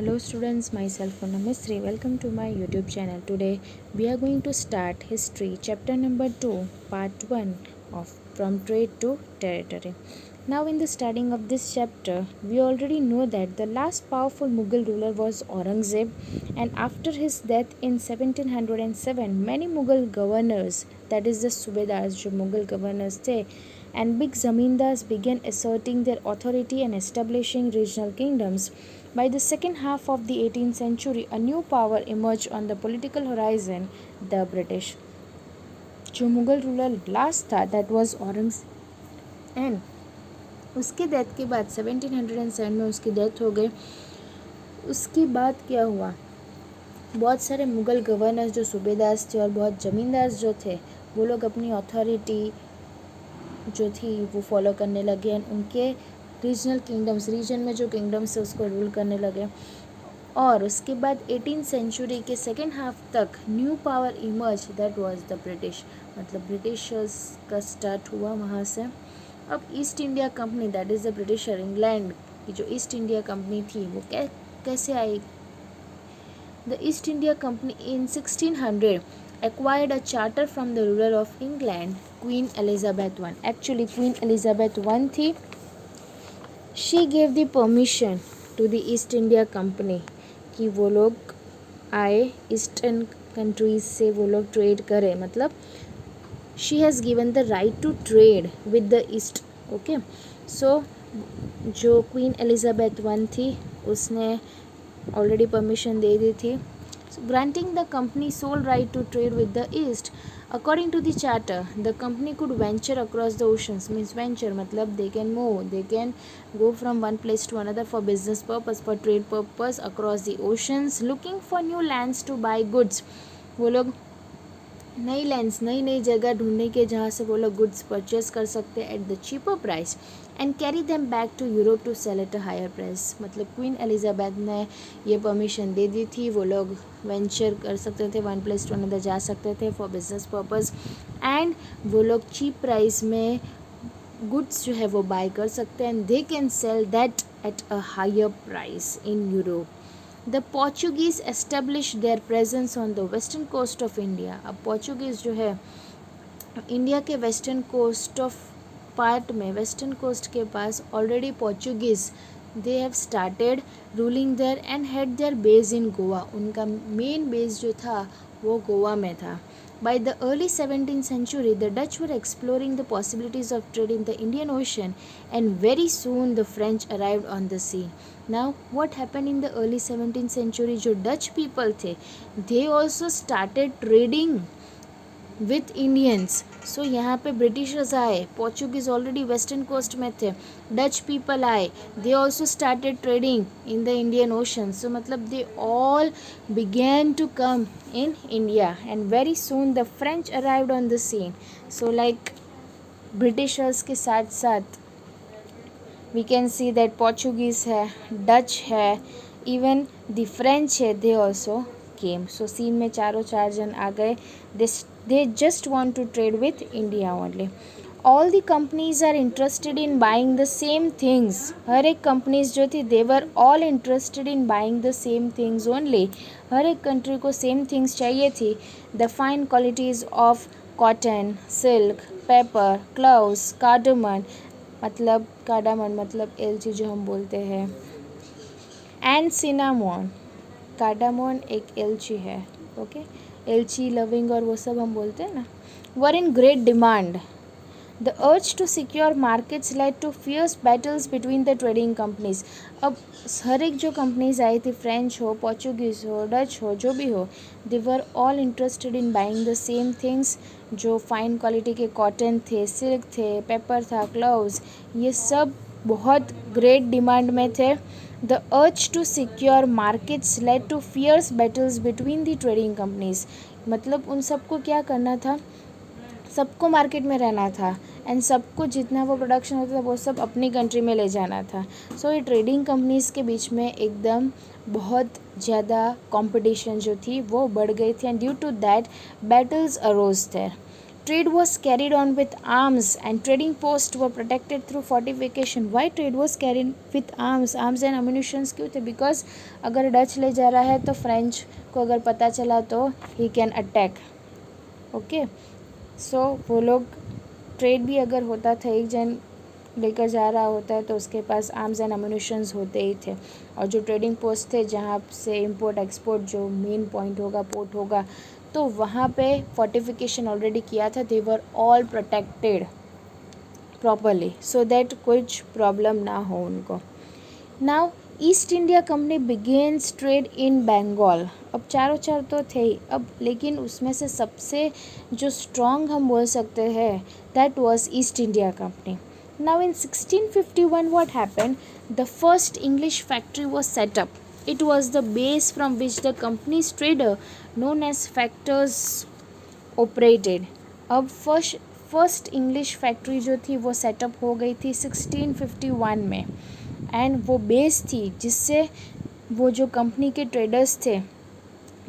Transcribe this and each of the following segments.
Hello students, myself Poonam Mistry. Welcome to my YouTube channel. Today we are going to start history chapter number 2 part 1 of from trade to territory. Now in the starting of this chapter we already know that the last powerful Mughal ruler was Aurangzeb, and after his death in 1707 many Mughal governors, that is the Subedars जो Mughal governors थे, and big zamindars began asserting their authority and establishing regional kingdoms. By the second half of the 18th century, a new power emerged on the political horizon, the British. जो Mughal ruler last था that was Aurangzeb, and उसके death के बाद 1707 में उसकी death हो गई. उसके बाद क्या हुआ, बहुत सारे मुग़ल गवर्नर्स जो सूबेदार थे और बहुत ज़मींदार जो थे वो लोग अपनी अथॉरिटी जो थी वो फॉलो करने लगे एंड उनके रीजनल किंगडम्स, रीजन में जो किंगडम्स है उसको रूल करने लगे. और उसके बाद 18th सेंचुरी के सेकेंड हाफ तक new power emerge, that was the British. मतलब ब्रिटिशर्स का स्टार्ट हुआ वहाँ से. अब East India Company, that is the Britisher, England की जो ईस्ट इंडिया कंपनी थी वो कैसे आई. The East India Company in 1600 acquired a charter from the ruler of England, Queen Elizabeth I. Actually Queen Elizabeth I थी. She gave the permission to the East India Company कि वो लोग आए eastern countries से, वो लोग trade करें. मतलब she has given the right to trade with the east. Okay, so जो क्वीन एलिजाबेथ वन थी उसने ऑलरेडी परमिशन दे दी थी. So, granting the company sole right to trade with the East. According to the charter, the company could venture across the oceans. Means venture मतलब they can move, they can go from one place to another for business purpose, for trade purpose across the oceans, looking for new lands to buy goods. वो लोग नई lands, नई नई जगह ढूंढने के जहाँ से वो लोग गुड्स परचेस कर सकते हैं at the cheaper price and carry them back to Europe to sell at a higher price. मतलब क्वीन एलिजाबेथ ने ये परमिशन दे दी थी. वो लोग वेंचर कर सकते थे, वन प्लेस टू अनदर जा सकते थे फॉर बिजनेस पर्पस, एंड वो लोग चीप प्राइस में गुड्स जो है वो बाय कर सकते हैं and they can sell that at a higher price in Europe. The Portuguese established their presence on the western coast of India. अब पोर्चुगीज़ जो है इंडिया के वेस्टर्न कोस्ट ऑफ पार्ट में, वेस्टर्न कोस्ट के पास already Portuguese they have started ruling there and had their base in Goa. उनका main base जो था वो गोवा में था. By the early 17th century, the Dutch were exploring the possibilities of trade in the Indian Ocean, and very soon the French arrived on the scene. Now, what happened in the early 17th century? जो Dutch people थे, they also started trading with Indians. So यहाँ पे Britishers आए, Portuguese already western coast में थे, Dutch people आए, they also started trading in the Indian Ocean. So मतलब they all began to come in India and very soon the French arrived on the scene. So like Britishers के साथ साथ we can see that Portuguese है, Dutch है, even the French है, they also came. So scene में चार जन आ गए. They just want to trade with India only. All the companies are interested in buying the same things. हर एक companies जो थी they were all interested in buying the same things only. हर एक country को same things चाहिए थी. The fine qualities of cotton, silk, pepper, cloves, cardamom मतलब एलची जो हम बोलते हैं, and cinnamon. कार्डामोन एक एलची है, ओके, एलची लविंग और वो सब हम बोलते हैं ना, were in great demand. The urge to secure markets led to fierce battles between the trading companies. अब हर एक जो कंपनीज आई थी, फ्रेंच हो, पोर्चुगीज़ हो, डच हो, जो भी हो, they were all interested in buying the same things. जो फाइन क्वालिटी के कॉटन थे, सिल्क थे, पेपर था, क्लोव्स, ये सब बहुत ग्रेट डिमांड में थे. The urge to secure markets led to fierce battles between the trading companies. मतलब उन सबको क्या करना था, सबको मार्केट में रहना था एंड सबको जितना वो प्रोडक्शन होता था वो सब अपनी कंट्री में ले जाना था. सो ये ट्रेडिंग कंपनीज़ के बीच में एकदम बहुत ज़्यादा कंपटीशन जो थी वो बढ़ गई थी and due to that battles arose there. trade was carried on with arms and trading posts were protected through fortification. Why trade was carried with arms and ammunitions क्यों थे? Because अगर डच ले जा रहा है तो फ्रेंच को अगर पता चला तो ही कैन अटैक. ओके, सो वो लोग ट्रेड भी अगर होता था, एक जन लेकर जा रहा होता है तो उसके पास आर्म्स एंड अम्यूनिशंस होते ही थे. और जो ट्रेडिंग पोस्ट थे जहाँ से इंपोर्ट एक्सपोर्ट जो मेन पॉइंट होगा, पोर्ट होगा, तो वहाँ पे फोर्टिफिकेशन ऑलरेडी किया था. They were all protected properly so that कुछ प्रॉब्लम ना हो उनको. Now East India Company begins trade in Bengal. अब चारों चार तो थे ही अब, लेकिन उसमें से सबसे जो स्ट्रॉन्ग हम बोल सकते हैं that was east India company. Now in 1651 what happened? The first English factory was set up. It was the base from which the company's trader known as factors operated. अब फर्स्ट इंग्लिश फैक्ट्री जो थी वो setup हो गई थी 1651 में, and वो base थी जिससे वो जो कंपनी के ट्रेडर्स थे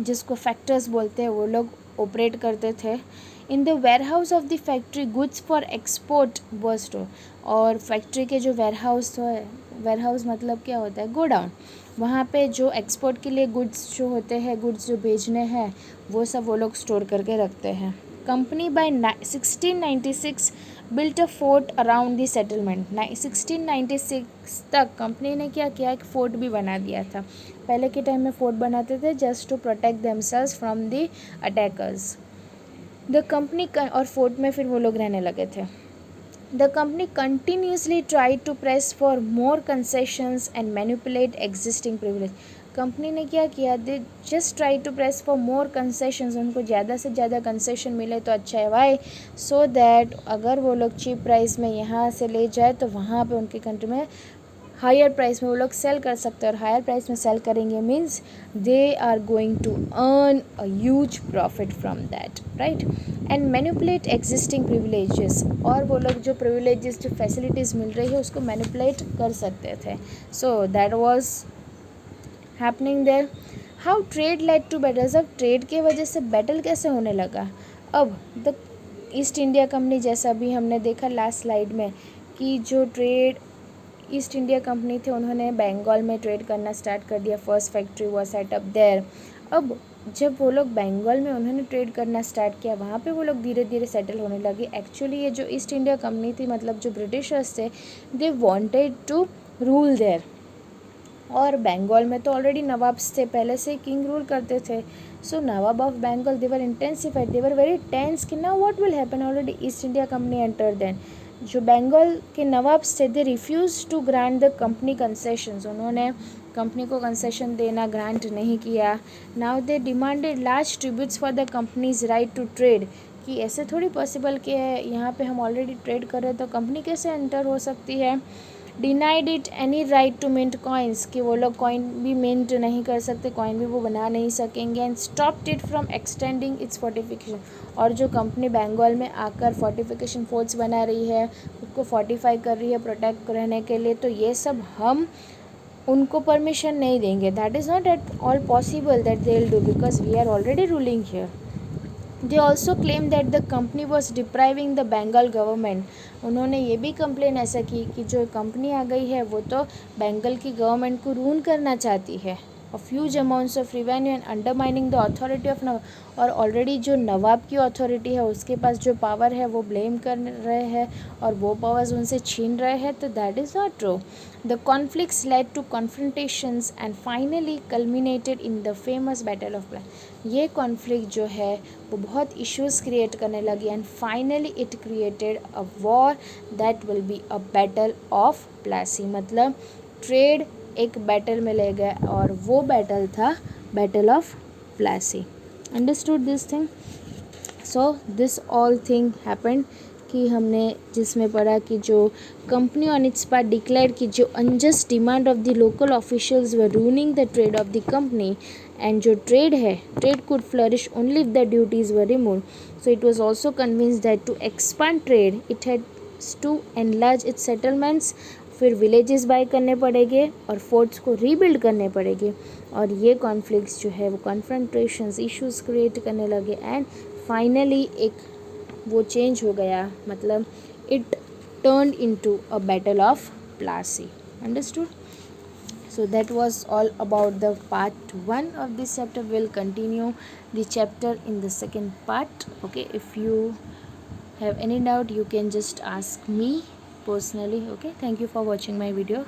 जिसको फैक्टर्स बोलते हैं वो लोग ऑपरेट करते थे. In the warehouse of the factory goods for export were stored. और फैक्ट्री के जो वेयर हाउस मतलब क्या होता है? गोडाउन. वहाँ पे जो एक्सपोर्ट के लिए गुड्स जो होते हैं, गुड्स जो भेजने हैं, वो सब वो लोग स्टोर करके रखते हैं. Company by 1696 built a fort around the settlement. 1696 तक कंपनी ने क्या किया? एक फोर्ट भी बना दिया था. पहले के टाइम में फोर्ट बनाते थे just to protect themselves from the attackers. The company और फोर्ट में फिर वो लोग रहने लगे थे. The company continuously tried to press for more concessions and manipulate existing privilege. Company ने क्या किया? They just try to press for more concessions. उनको ज़्यादा से ज़्यादा कंसेशन मिले तो अच्छा है. वाई? सो दैट अगर वो लोग चीप प्राइस में यहाँ से ले जाए तो वहाँ पे उनकी कंट्री में हायर प्राइस में वो लोग सेल कर सकते हैं. और हायर प्राइस में सेल करेंगे means they are going to earn a huge profit from that, right. And manipulate existing privileges. और वो लोग जो प्रिविलेजेस जो फैसिलिटीज़ मिल रही है उसको मैनिपुलेट कर सकते थे. So that was happening there. How trade led to battles. अब ट्रेड के वजह से बैटल कैसे होने लगा? अब द ईस्ट इंडिया कंपनी, जैसा भी हमने देखा लास्ट स्लाइड में कि जो ट्रेड ईस्ट इंडिया कंपनी थे उन्होंने बंगाल में ट्रेड करना स्टार्ट कर दिया. फर्स्ट फैक्ट्री हुआ सेटअप देयर. अब जब वो लोग बंगाल में उन्होंने ट्रेड करना स्टार्ट किया, वहाँ पे वो लोग धीरे धीरे सेटल होने लगे. एक्चुअली ये जो ईस्ट इंडिया कंपनी थी, मतलब जो ब्रिटिशर्स थे, they wanted to rule there. और बंगाल में तो ऑलरेडी नवाब्स थे, पहले से किंग रूल करते थे. So nawab of Bengal they were intensified, they were very tense कि now what will happen. Already East India Company enter. Then जो बंगाल के नवाब्स थे they refuse to grant the company concessions. उन्होंने कंपनी को कंसेशन देना ग्रांट नहीं किया. Now they demanded large tributes for the company's right to trade. कि ऐसे थोड़ी पॉसिबल कि यहाँ पे हम ऑलरेडी ट्रेड कर रहे हैं तो कंपनी कैसे एंटर हो सकती है. Denied it any right to mint coins. कि वो लोग कॉइन भी मिंट नहीं कर सकते, कॉइन भी वो बना नहीं सकेंगे. And stopped it from extending its fortification. और जो कंपनी बंगाल में आकर फोर्टिफिकेशन फोर्ट्स बना रही है, खुद को फोर्टिफाई कर रही है प्रोटेक्ट रहने के लिए, तो ये सब हम उनको परमिशन नहीं देंगे. That is not at all possible that they will do because we are already ruling here. They also claim that the company was depriving the Bengal government. उन्होंने ये भी कंप्लेन ऐसा की कि जो कंपनी आ गई है वो तो बंगाल की गवर्नमेंट को रूल करना चाहती है. Of huge amounts of revenue and undermining the authority of nawab. और ऑलरेडी जो नवाब की अथॉरिटी है उसके पास जो पावर है वो ब्लेम कर रहे हैं और वो पावर्स उनसे छीन रहे हैं. तो that is not true. The conflicts led to confrontations and finally culminated in the famous battle of Plassey. ये कॉन्फ्लिक्ट जो है वो बहुत इश्यूज़ क्रिएट करने लगी and finally it created a war that will be a battle of Plassey. मतलब trade एक battle में ले गए और वो बैटल था battle of Plassey. Understood this thing. So this all thing happened कि हमने जिसमें पढ़ा कि जो company on its part declare कि जो unjust demand of the local officials were ruining the trade of the company. And जो ट्रेड है, trade could flourish only if the duties were removed. So it was also convinced that to expand trade it had to enlarge its settlements. फिर villages bye करने पड़ेंगे और forts को rebuild करने पड़ेंगे. और ये कॉन्फ्लिक्ट्स जो है वो कॉन्फ्रंटेशंस इश्यूज़ क्रिएट करने लगे एंड फाइनली एक वो चेंज हो गया, मतलब it turned into a battle of Plassey. Understood? So that was all about the part 1 of this chapter. We'll continue the chapter in the second part. Okay, if you have any doubt, you can just ask me personally. Okay, thank you for watching my video.